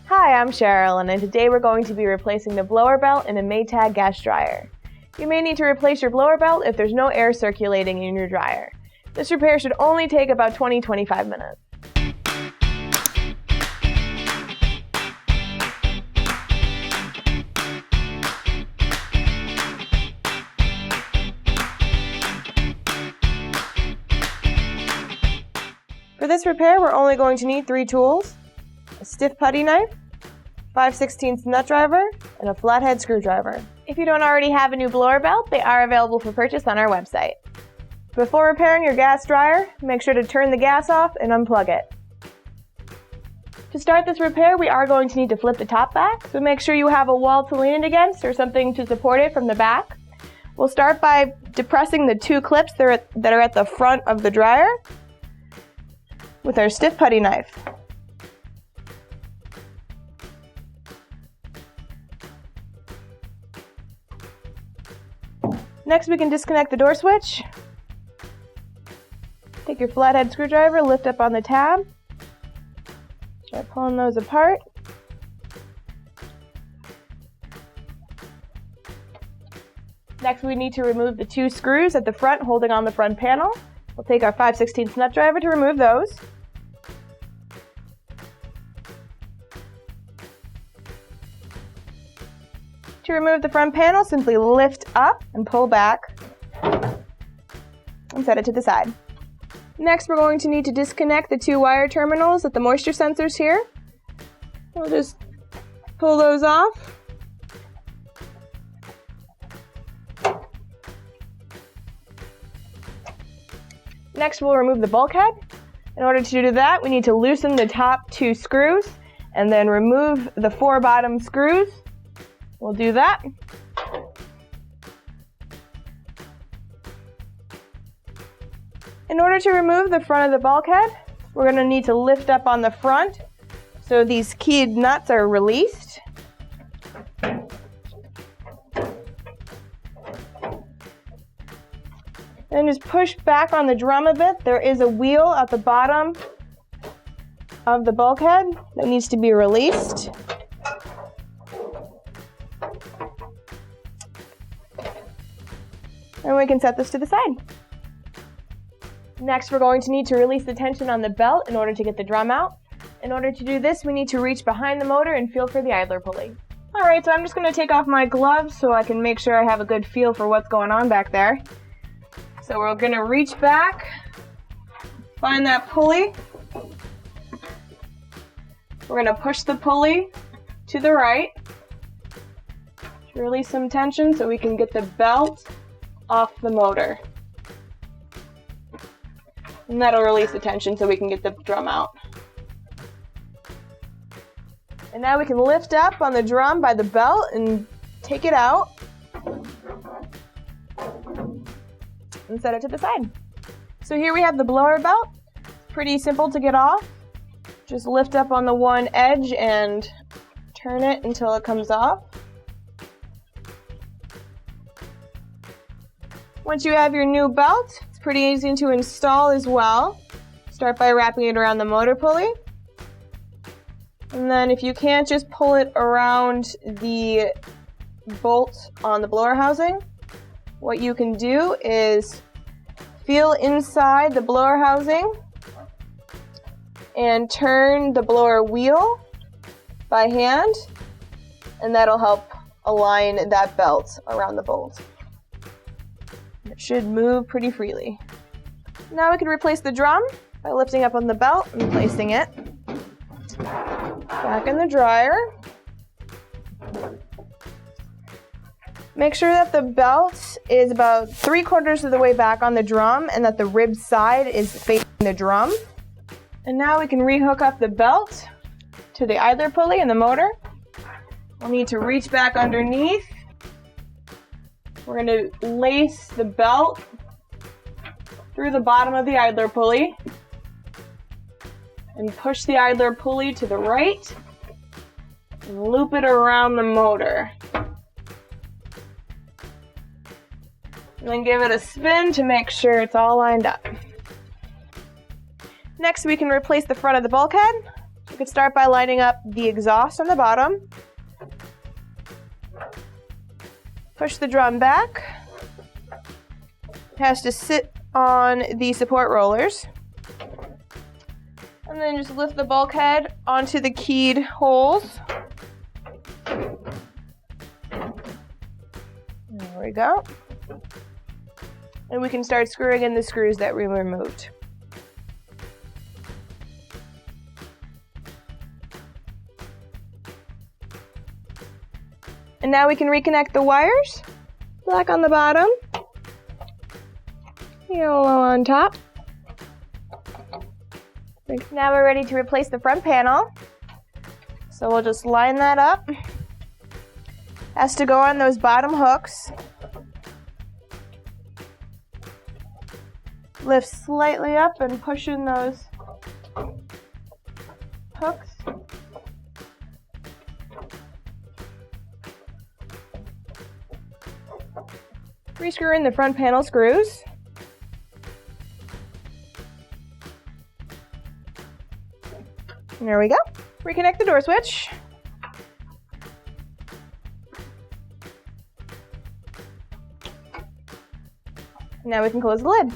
Hi, I'm Cherylin, and today we're going to be replacing the blower belt in a Maytag gas dryer. You may need to replace your blower belt if there's no air circulating in your dryer. This repair should only take about 20-25 minutes. For this repair, we're only going to need 3 tools: a stiff putty knife, 5/16 nut driver, and a flathead screwdriver. If you don't already have a new blower belt, they are available for purchase on our website. Before repairing your gas dryer, make sure to turn the gas off and unplug it. To start this repair, we are going to need to flip the top back, so make sure you have a wall to lean it against or something to support it from the back. We'll start by depressing the 2 clips that are at the front of the dryer with our stiff putty knife. Next, we can disconnect the door switch. Take your flathead screwdriver, lift up on the tab. Start pulling those apart. Next, we need to remove the 2 screws at the front holding on the front panel. We'll take our 5/16 nut driver to remove those. To remove the front panel, simply lift up and pull back and set it to the side. Next, we're going to need to disconnect the 2 wire terminals at the moisture sensors here. We'll just pull those off. Next, we'll remove the bulkhead. In order to do that, we need to loosen the top 2 screws and then remove the 4 bottom screws. We'll do that. In order to remove the front of the bulkhead, we're going to need to lift up on the front so these keyed nuts are released. Then just push back on the drum a bit. There is a wheel at the bottom of the bulkhead that needs to be released. And we can set this to the side. Next, we're going to need to release the tension on the belt in order to get the drum out. In order to do this, we need to reach behind the motor and feel for the idler pulley. Alright, so I'm just going to take off my gloves so I can make sure I have a good feel for what's going on back there. So we're going to reach back, find that pulley. We're going to push the pulley to the right to release some tension so we can get the belt off the motor. And that'll release the tension so we can get the drum out. And now we can lift up on the drum by the belt and take it out and set it to the side. So here we have the blower belt. Pretty simple to get off. Just lift up on the one edge and turn it until it comes off. Once you have your new belt, it's pretty easy to install as well. Start by wrapping it around the motor pulley. And then if you can't, just pull it around the bolt on the blower housing. What you can do is feel inside the blower housing and turn the blower wheel by hand, and that'll help align that belt around the bolt. It should move pretty freely. Now we can replace the drum by lifting up on the belt and placing it back in the dryer. Make sure that the belt is about 3/4 of the way back on the drum and that the rib side is facing the drum. And now we can rehook up the belt to the idler pulley and the motor. We'll need to reach back underneath. We're going to lace the belt through the bottom of the idler pulley and push the idler pulley to the right and loop it around the motor. And then give it a spin to make sure it's all lined up. Next, we can replace the front of the bulkhead. could start by lining up the exhaust on the bottom. Push the drum back. It has to sit on the support rollers. And then just lift the bulkhead onto the keyed holes. There we go. And we can start screwing in the screws that we removed. And now we can reconnect the wires. Black on the bottom, yellow on top. Now we're ready to replace the front panel. So we'll just line that up. Has to go on those bottom hooks. Lift slightly up and push in those hooks. Rescrew in the front panel screws. And there we go. Reconnect the door switch. Now we can close the lid.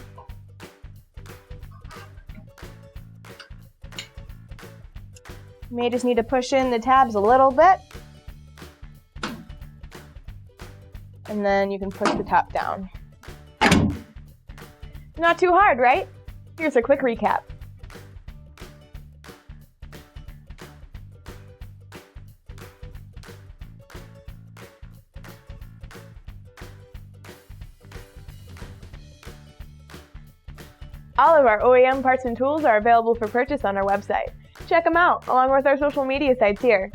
You may just need to push in the tabs a little bit. And then you can push the top down. Not too hard, right? Here's a quick recap. All of our OEM parts and tools are available for purchase on our website. Check them out, along with our social media sites here.